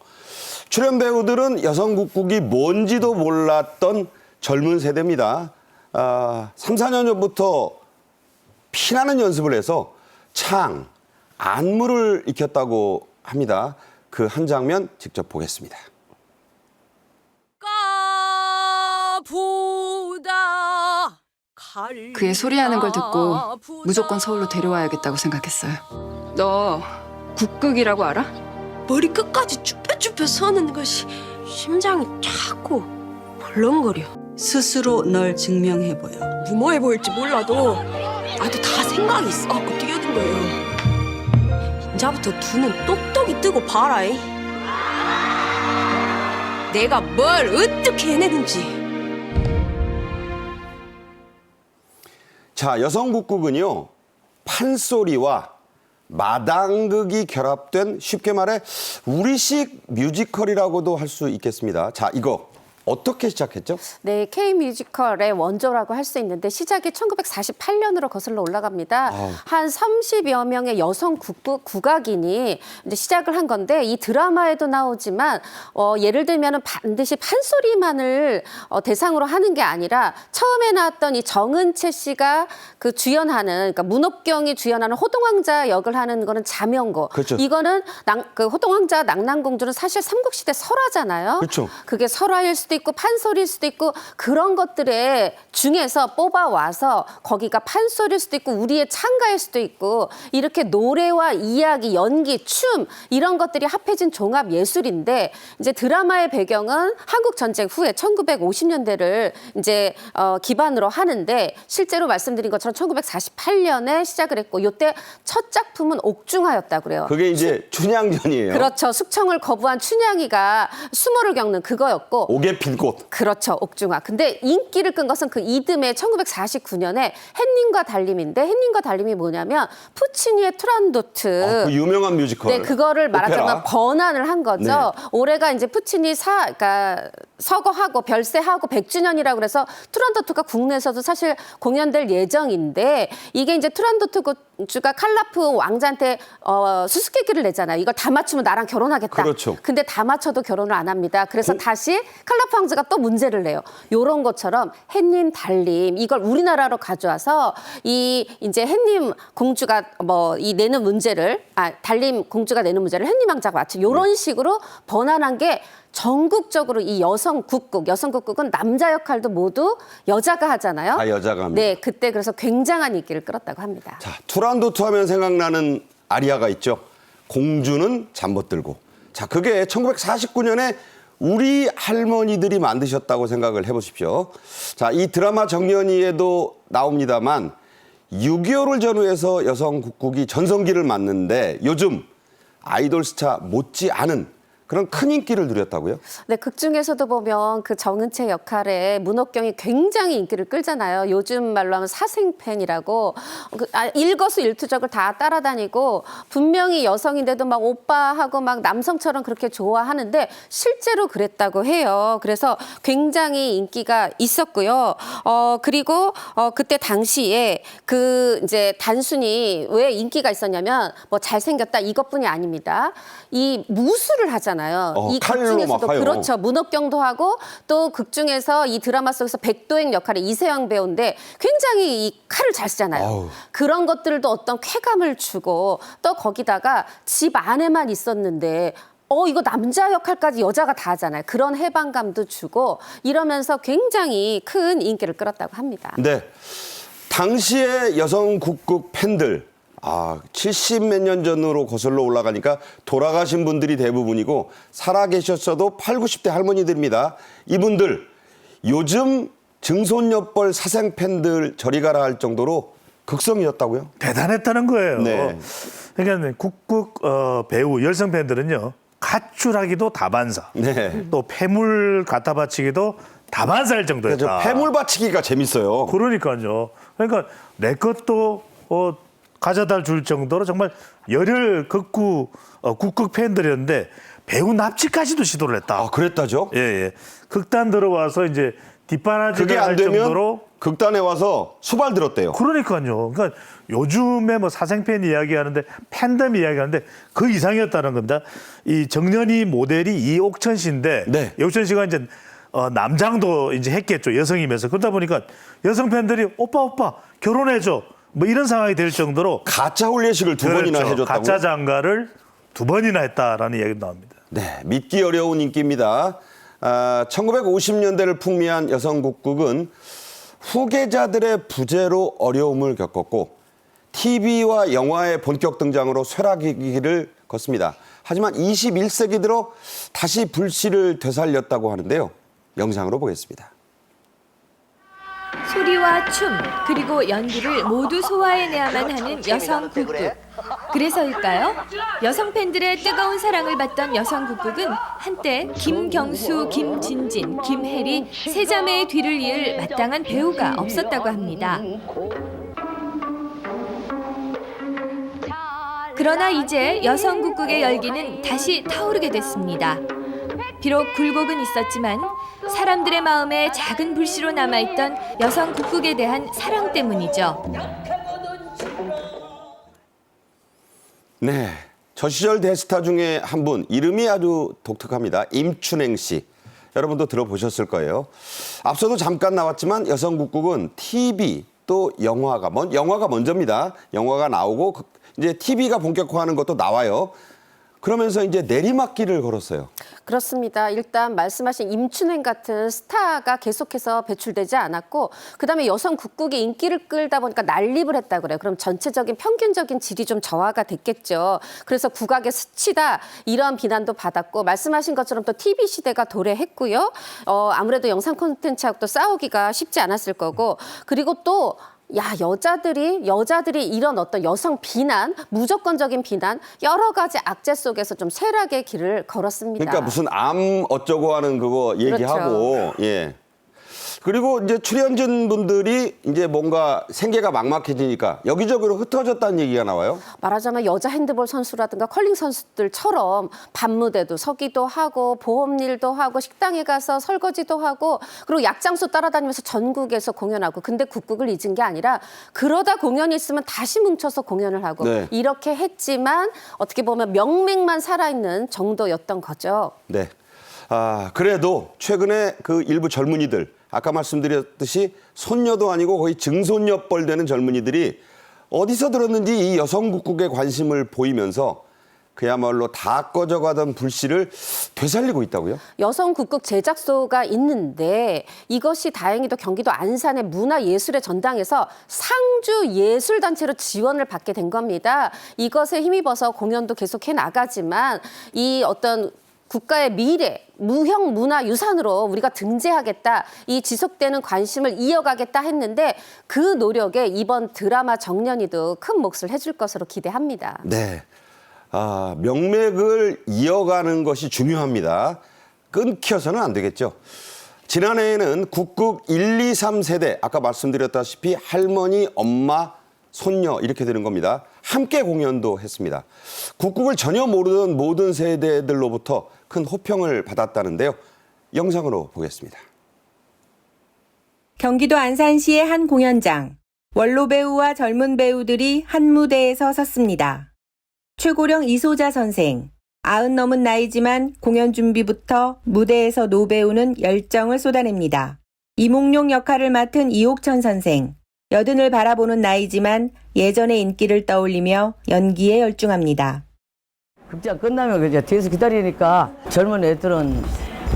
출연 배우들은 여성 국국이 뭔지도 몰랐던 젊은 세대입니다. 3, 4년 전부터 피나는 연습을 해서 창, 안무를 익혔다고 합니다. 그 한 장면 직접 보겠습니다. 그의 소리하는 걸 듣고 무조건 서울로 데려와야겠다고 생각했어요. 너 국극이라고 알아? 머리 끝까지 쭈뼛쭈뼛 서는 것이 심장이 자꾸 벌렁거려. 스스로 널 증명해보여. 무모해 보일지 몰라도 나도 다 생각이 있어갖고 뛰어든 거예요. 인자부터 두 눈 똑똑히 뜨고 봐라이. 내가 뭘 어떻게 해내는지. 자, 여성국극은요, 판소리와 마당극이 결합된 쉽게 말해 우리식 뮤지컬이라고도 할 수 있겠습니다. 자, 이거 어떻게 시작했죠? 네, K-뮤지컬의 원조라고 할 수 있는데 시작이 1948년으로 거슬러 올라갑니다. 한 30여 명의 여성 국악인이 이제 시작을 한 건데 이 드라마에도 나오지만 예를 들면 반드시 판소리만을 대상으로 하는 게 아니라 처음에 나왔던 이 정은채 씨가 그 주연하는 그러니까 문옥경이 주연하는 호동왕자 역을 하는 거는 자명고. 그렇죠. 이거는 그 호동왕자 낭랑공주는 사실 삼국시대 설화잖아요. 그렇죠. 그게 설화일 수도 있고 판소리일 수도 있고 그런 것들의 중에서 뽑아와서 거기가 판소리일 수도 있고 우리의 창가일 수도 있고 이렇게 노래와 이야기, 연기, 춤 이런 것들이 합해진 종합 예술인데 이제 드라마의 배경은 한국 전쟁 후에 1950년대를 이제 기반으로 하는데 실제로 말씀드린 것처럼 1948년에 시작을 했고 이때 첫 작품은 옥중화였다고 그래요. 그게 이제 춘향전이에요. 그렇죠. 숙청을 거부한 춘향이가 수모를 겪는 그거였고 옥에 핀 꽃. 그렇죠. 옥중화. 근데 인기를 끈 것은 그 이듬해 1949년에 햇님과 달님인데 햇님과 달님이 뭐냐면 푸치니의 투란도트. 그 유명한 뮤지컬. 네, 그거를 말하자면 오페라. 번안을 한 거죠. 네. 올해가 이제 푸치니 그러니까 서거하고 별세하고 100주년이라고 그래서 투란도트가 국내에서도 사실 공연될 예정인데 이게 이제 투란도트 공주가 칼라프 왕자한테 수수께끼를 내잖아요. 이걸 다 맞추면 나랑 결혼하겠다. 그렇죠. 근데 다 맞춰도 결혼을 안 합니다. 그래서 다시 칼라프 왕자가 또 문제를 내요. 요런 것처럼 햇님, 달님 이걸 우리나라로 가져와서 이 이제 햇님 공주가 이 내는 문제를 달님 공주가 내는 문제를 햇님 왕자가 맞춰. 요런 식으로 번안한 게 전국적으로 이 여성국극은 남자 역할도 모두 여자가 하잖아요. 다 여자가 합니다. 네, 그때 그래서 굉장한 인기를 끌었다고 합니다. 자, 투란도트 하면 생각나는 아리아가 있죠. 공주는 잠못 들고. 자, 그게 1949년에 우리 할머니들이 만드셨다고 생각을 해보십시오. 자, 이 드라마 정년이에도 나옵니다만 6.25를 전후해서 여성국극이 전성기를 맞는데 요즘 아이돌 스타 못지않은 그런 큰 인기를 누렸다고요? 네, 극 중에서도 보면 그 정은채 역할에 문옥경이 굉장히 인기를 끌잖아요. 요즘 말로 하면 사생팬이라고 일거수일투족을 다 따라다니고 분명히 여성인데도 막 오빠하고 막 남성처럼 그렇게 좋아하는데 실제로 그랬다고 해요. 그래서 굉장히 인기가 있었고요. 그리고 그때 당시에 그 이제 단순히 왜 인기가 있었냐면 뭐 잘생겼다 이것뿐이 아닙니다. 이 무술을 하잖아요. 이 극 칼로 중에서도 막 하요. 그렇죠. 문옥경도 하고 또 극 중에서 이 드라마 속에서 백도행 역할의 이세영 배우인데 굉장히 이 칼을 잘 쓰잖아요. 아우. 그런 것들도 어떤 쾌감을 주고 또 거기다가 집 안에만 있었는데 이거 남자 역할까지 여자가 다 하잖아요. 그런 해방감도 주고 이러면서 굉장히 큰 인기를 끌었다고 합니다. 네. 당시의 여성국극 팬들 70몇 년 전으로 거슬러 올라가니까 돌아가신 분들이 대부분이고 살아계셨어도 8, 90대 할머니들입니다. 이분들 요즘 증손여뻘 사생팬들 저리 가라 할 정도로 극성이었다고요? 대단했다는 거예요. 네. 그러니까 국극 배우 여성 팬들은요. 가출하기도 다반사. 네. 또 폐물 갖다 바치기도 다반사일 정도였다. 그렇죠. 폐물 바치기가 재밌어요. 그러니까요. 그러니까 내 것도 가져다 줄 정도로 정말 열혈 국극 팬들이었는데 배우 납치까지도 시도를 했다. 그랬다죠? 예. 극단 들어와서 이제 그게 뒷바라지를 안 할 되면 정도로 극단에 와서 수발 들었대요. 그러니까요. 그러니까 요즘에 뭐 사생팬 이야기하는데 팬덤 이야기하는데 그 이상이었다는 겁니다. 이 정년이 모델이 이옥천 씨인데 네. 이옥천 씨가 이제 남장도 이제 했겠죠. 여성이면서 그러다 보니까 여성 팬들이 오빠 결혼해줘. 뭐 이런 상황이 될 정도로 가짜 혼례식을 두 번이나 그렇죠. 해줬다고요? 가짜 장가를 2번이나 했다라는 이야기가 나옵니다. 네, 믿기 어려운 인기입니다. 1950년대를 풍미한 여성국극은 후계자들의 부재로 어려움을 겪었고 TV와 영화의 본격 등장으로 쇠락위기를 걷습니다. 하지만 21세기 들어 다시 불씨를 되살렸다고 하는데요. 영상으로 보겠습니다. 소리와 춤 그리고 연기를 모두 소화해내야만 하는 여성 국극. 그래서일까요? 여성 팬들의 뜨거운 사랑을 받던 여성 국극은 한때 김경수, 김진진, 김혜리 세 자매의 뒤를 이을 마땅한 배우가 없었다고 합니다. 그러나 이제 여성 국극의 열기는 다시 타오르게 됐습니다. 비록 굴곡은 있었지만 사람들의 마음에 작은 불씨로 남아있던 여성 국극에 대한 사랑 때문이죠. 네, 저 시절 대스타 중에 한 분, 이름이 아주 독특합니다. 임춘행 씨. 여러분도 들어보셨을 거예요. 앞서도 잠깐 나왔지만 여성 국극은 TV 또 영화가 먼저입니다. 영화가 나오고 이제 TV가 본격화하는 것도 나와요. 그러면서 이제 내리막길을 걸었어요. 그렇습니다. 일단 말씀하신 임춘행 같은 스타가 계속해서 배출되지 않았고 그다음에 여성 국극이 인기를 끌다 보니까 난립을 했다 그래요. 그럼 전체적인 평균적인 질이 좀 저하가 됐겠죠. 그래서 국악의 수치다 이런 비난도 받았고 말씀하신 것처럼 또 TV 시대가 도래했고요. 아무래도 영상 콘텐츠하고 또 싸우기가 쉽지 않았을 거고 그리고 또 여자들이 이런 어떤 여성 비난, 무조건적인 비난, 여러 가지 악재 속에서 좀 쇠락의 길을 걸었습니다. 그러니까 무슨 암 어쩌고 하는 그거 얘기하고, 그렇죠. 예. 그리고 이제 출연진 분들이 이제 뭔가 생계가 막막해지니까 여기저기로 흩어졌다는 얘기가 나와요. 말하자면 여자 핸드볼 선수라든가 컬링 선수들처럼 밤무대도 서기도 하고 보험일도 하고 식당에 가서 설거지도 하고 그리고 약장소 따라다니면서 전국에서 공연하고 근데 국극을 잊은 게 아니라 그러다 공연이 있으면 다시 뭉쳐서 공연을 하고 네. 이렇게 했지만 어떻게 보면 명맥만 살아있는 정도였던 거죠. 네. 그래도 최근에 그 일부 젊은이들, 아까 말씀드렸듯이 손녀도 아니고 거의 증손녀뻘 되는 젊은이들이 어디서 들었는지 이 여성 국극에 관심을 보이면서 그야말로 다 꺼져가던 불씨를 되살리고 있다고요? 여성 국극 제작소가 있는데 이것이 다행히도 경기도 안산의 문화예술의 전당에서 상주예술단체로 지원을 받게 된 겁니다. 이것에 힘입어서 공연도 계속해 나가지만 이 어떤 국가의 미래, 무형 문화유산으로 우리가 등재하겠다, 이 지속되는 관심을 이어가겠다 했는데 그 노력에 이번 드라마 정년이도 큰 몫을 해줄 것으로 기대합니다. 네. 명맥을 이어가는 것이 중요합니다. 끊겨서는 안 되겠죠. 지난해에는 국극 1, 2, 3세대, 아까 말씀드렸다시피 할머니, 엄마, 손녀 이렇게 되는 겁니다. 함께 공연도 했습니다. 국극을 전혀 모르던 모든 세대들로부터 큰 호평을 받았다는데요. 영상으로 보겠습니다. 경기도 안산시의 한 공연장. 원로 배우와 젊은 배우들이 한 무대에서 섰습니다. 최고령 이소자 선생. 90 넘은 나이지만 공연 준비부터 무대에서 노배우는 열정을 쏟아냅니다. 이몽룡 역할을 맡은 이옥천 선생. 80을 바라보는 나이지만 예전의 인기를 떠올리며 연기에 열중합니다. 극장 끝나면 이제 뒤에서 기다리니까 젊은 애들은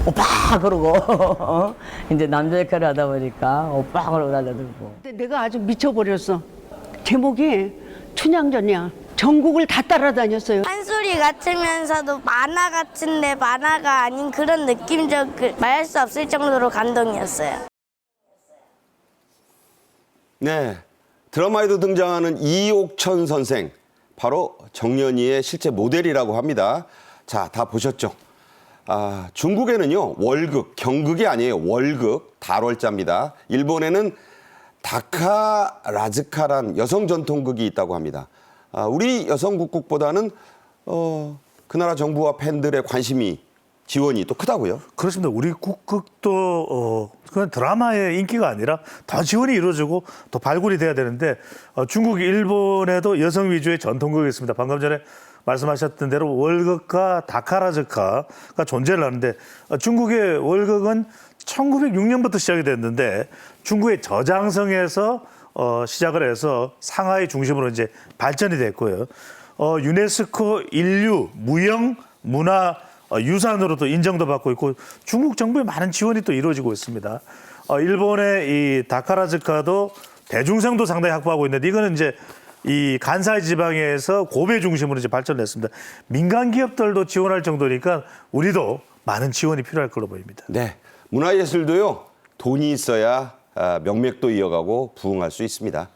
오빠 그러고 이제 남자 역할을 하다 보니까 오빠 그러고 달려들고. 내가 아주 미쳐버렸어. 제목이 춘향전이야. 전국을 다 따라다녔어요. 한소리 같으면서도 만화 같은데 만화가 아닌 그런 느낌적 말할 수 없을 정도로 감동이었어요. 네, 드라마에도 등장하는 이옥천 선생, 바로 정년이의 실제 모델이라고 합니다. 자, 다 보셨죠? 중국에는요, 월극, 경극이 아니에요. 월극, 달월자입니다. 일본에는 다카라즈카란 여성 전통극이 있다고 합니다. 우리 여성 국극보다는 그 나라 정부와 팬들의 관심이 지원이 또 크다고요? 그렇습니다. 우리 국극도 그냥 드라마의 인기가 아니라 더 지원이 이루어지고 더 발굴이 돼야 되는데 중국, 일본에도 여성 위주의 전통극이 있습니다. 방금 전에 말씀하셨던 대로 월극과 다카라즈카가 존재를 하는데 중국의 월극은 1906년부터 시작이 됐는데 중국의 저장성에서 시작을 해서 상하이 중심으로 이제 발전이 됐고요. 유네스코 인류 무형 문화 유산으로도 인정도 받고 있고 중국 정부의 많은 지원이 또 이루어지고 있습니다. 일본의 이 다카라즈카도 대중성도 상당히 확보하고 있는데 이거는 이제 이 간사이 지방에서 고베 중심으로 이제 발전했습니다. 민간 기업들도 지원할 정도니까 우리도 많은 지원이 필요할 걸로 보입니다. 네, 문화예술도요 돈이 있어야 명맥도 이어가고 부흥할 수 있습니다.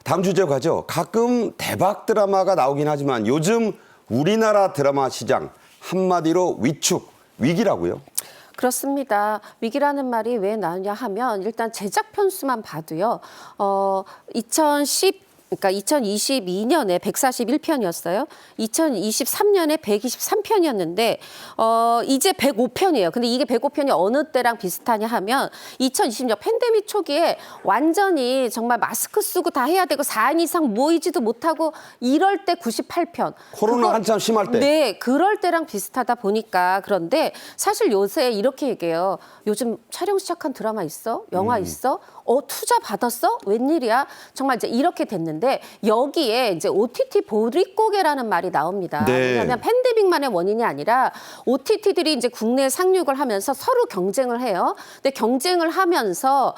다음 주제 가죠. 가끔 대박 드라마가 나오긴 하지만 요즘 우리나라 드라마 시장 한마디로 위축, 위기라고요? 그렇습니다. 위기라는 말이 왜 나오냐 하면 일단 제작 편수만 봐도요. 2022년에 141편이었어요. 2023년에 123편이었는데 이제 105편이에요. 근데 이게 105편이 어느 때랑 비슷하냐 하면 2020년 팬데믹 초기에 완전히 정말 마스크 쓰고 다 해야 되고 4인 이상 모이지도 못하고 이럴 때 98편. 코로나 한참 심할 때. 네, 그럴 때랑 비슷하다 보니까. 그런데 사실 요새 이렇게 얘기해요. 요즘 촬영 시작한 드라마 있어? 영화 있어? 투자 받았어? 웬일이야? 정말 이제 이렇게 됐는데 여기에 이제 OTT 보릿고개라는 말이 나옵니다. 네. 왜냐하면 팬데믹만의 원인이 아니라 OTT들이 이제 국내에 상륙을 하면서 서로 경쟁을 해요. 근데 경쟁을 하면서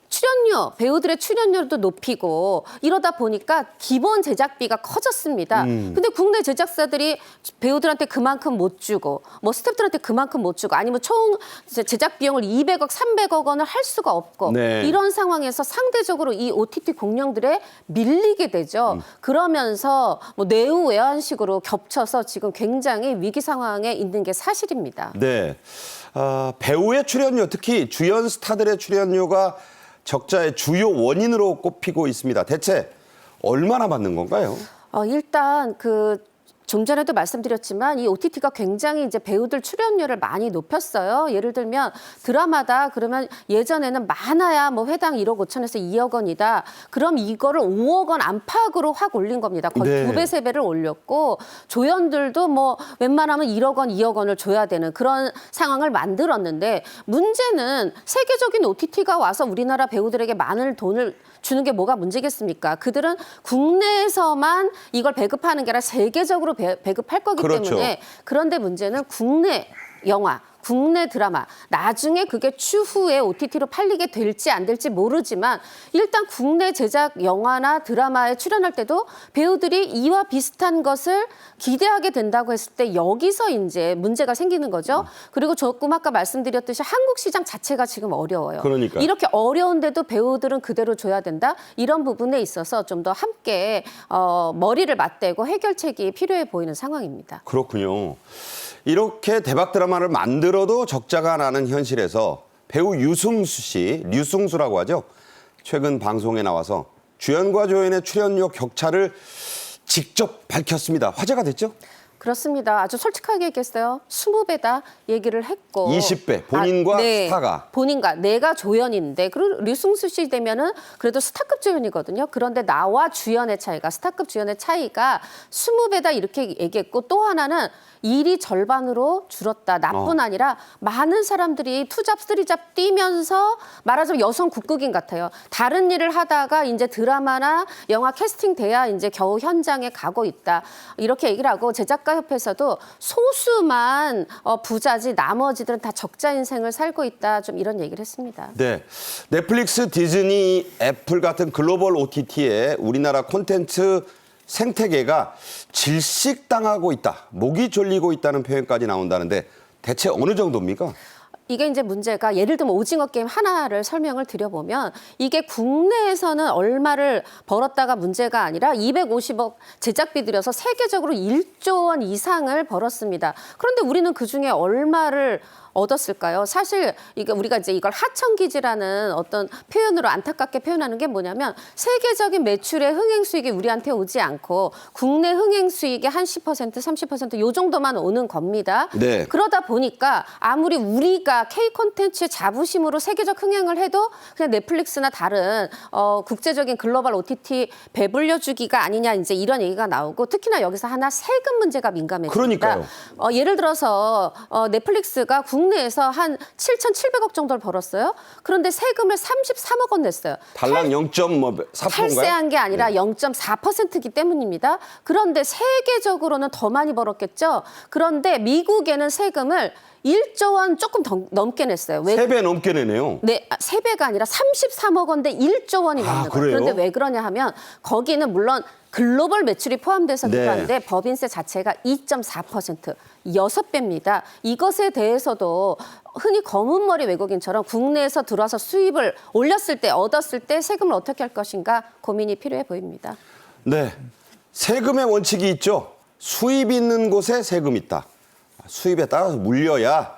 출연료, 배우들의 출연료도 높이고 이러다 보니까 기본 제작비가 커졌습니다. 근데 국내 제작사들이 배우들한테 그만큼 못 주고 뭐 스태프들한테 그만큼 못 주고 아니면 총 제작 비용을 200억, 300억 원을 할 수가 없고 네. 이런 상황에서 상대적으로 이 OTT 공룡들에 밀리게 되죠. 그러면서 뭐 내후외환식으로 겹쳐서 지금 굉장히 위기 상황에 있는 게 사실입니다. 네. 배우의 출연료, 특히 주연 스타들의 출연료가 적자의 주요 원인으로 꼽히고 있습니다. 대체 얼마나 받는 건가요? 일단 좀 전에도 말씀드렸지만 이 OTT가 굉장히 이제 배우들 출연료를 많이 높였어요. 예를 들면 드라마다 그러면 예전에는 많아야 뭐 회당 1억 5천에서 2억 원이다. 그럼 이거를 5억 원 안팎으로 확 올린 겁니다. 거의 네. 2배, 3배를 올렸고 조연들도 뭐 웬만하면 1억 원, 2억 원을 줘야 되는 그런 상황을 만들었는데 문제는 세계적인 OTT가 와서 우리나라 배우들에게 많은 돈을 주는 게 뭐가 문제겠습니까? 그들은 국내에서만 이걸 배급하는 게 아니라 세계적으로 배급할 거기 그렇죠. 때문에 그런데 문제는 국내 영화, 국내 드라마 나중에 그게 추후에 OTT로 팔리게 될지 안 될지 모르지만 일단 국내 제작 영화나 드라마에 출연할 때도 배우들이 이와 비슷한 것을 기대하게 된다고 했을 때 여기서 이제 문제가 생기는 거죠. 그리고 조금 아까 말씀드렸듯이 한국 시장 자체가 지금 어려워요. 그러니까요. 이렇게 어려운데도 배우들은 그대로 줘야 된다. 이런 부분에 있어서 좀 더 함께 머리를 맞대고 해결책이 필요해 보이는 상황입니다. 그렇군요. 이렇게 대박 드라마를 만들어도 적자가 나는 현실에서 배우 유승수 씨, 류승수라고 하죠. 최근 방송에 나와서 주연과 조연의 출연료 격차를 직접 밝혔습니다. 화제가 됐죠? 그렇습니다. 아주 솔직하게 얘기했어요. 20배다 얘기를 했고. 20배, 본인과 네. 스타가. 본인과 내가 조연인데 그리고 류승수 씨 되면은 그래도 스타급 조연이거든요. 그런데 나와 주연의 차이가 스타급 주연의 차이가 20배다 이렇게 얘기했고 또 하나는 일이 절반으로 줄었다. 나뿐 아니라 많은 사람들이 투잡, 쓰리잡 뛰면서 말하자면 여성 국극인 같아요. 다른 일을 하다가 이제 드라마나 영화 캐스팅 돼야 이제 겨우 현장에 가고 있다. 이렇게 얘기를 하고 제작가협회에서도 소수만 부자지 나머지들은 다 적자 인생을 살고 있다. 좀 이런 얘기를 했습니다. 네. 넷플릭스, 디즈니, 애플 같은 글로벌 OTT에 우리나라 콘텐츠 생태계가 질식당하고 있다, 목이 졸리고 있다는 표현까지 나온다는데 대체 어느 정도입니까? 이게 이제 문제가 예를 들면 오징어 게임 하나를 설명을 드려보면 이게 국내에서는 얼마를 벌었다가 문제가 아니라 250억 제작비 들여서 세계적으로 1조 원 이상을 벌었습니다. 그런데 우리는 그중에 얼마를 얻었을까요? 사실 우리가 이제 이걸 하청기지라는 어떤 표현으로 안타깝게 표현하는 게 뭐냐면 세계적인 매출의 흥행 수익이 우리한테 오지 않고 국내 흥행 수익의 한 10%, 30% 요 정도만 오는 겁니다. 네. 그러다 보니까 아무리 우리가 K 콘텐츠의 자부심으로 세계적 흥행을 해도 그냥 넷플릭스나 다른 국제적인 글로벌 OTT 배불려 주기가 아니냐 이제 이런 얘기가 나오고 특히나 여기서 하나 세금 문제가 민감해집니다. 그러니까요. 예를 들어서 넷플릭스가 국내에서 한 7,700억 정도를 벌었어요. 그런데 세금을 33억 원 냈어요. 달랑 0.4%인가요? 탈세한 게 아니라 0.4%이기 때문입니다. 그런데 세계적으로는 더 많이 벌었겠죠. 그런데 미국에는 세금을 1조 원 조금 더 넘게 냈어요. 왜? 3배 넘게 내네요. 네, 3배가 아니라 33억 원대 1조 원이 넘는 거예요. 그래요? 그런데 왜 그러냐 하면 거기는 물론 글로벌 매출이 포함돼서기도 네. 한데 법인세 자체가 2.4%, 6배입니다. 이것에 대해서도 흔히 검은 머리 외국인처럼 국내에서 들어와서 수입을 올렸을 때, 얻었을 때 세금을 어떻게 할 것인가 고민이 필요해 보입니다. 네, 세금의 원칙이 있죠. 수입 있는 곳에 세금 있다. 수입에 따라서 물려야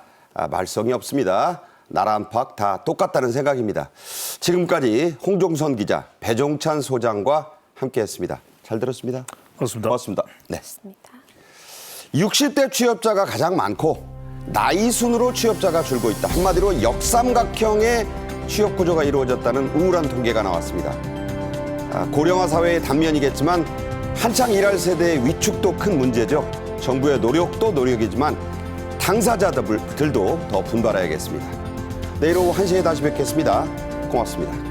말썽이 없습니다. 나라 안팎 다 똑같다는 생각입니다. 지금까지 홍종선 기자, 배종찬 소장과 함께했습니다. 잘 들었습니다. 그렇습니다. 고맙습니다. 네. 60대 취업자가 가장 많고 나이 순으로 취업자가 줄고 있다. 한마디로 역삼각형의 취업 구조가 이루어졌다는 우울한 통계가 나왔습니다. 고령화 사회의 단면이겠지만 한창 일할 세대의 위축도 큰 문제죠. 정부의 노력도 노력이지만 당사자들도 더 분발해야겠습니다. 내일 오후 1시에 다시 뵙겠습니다. 고맙습니다.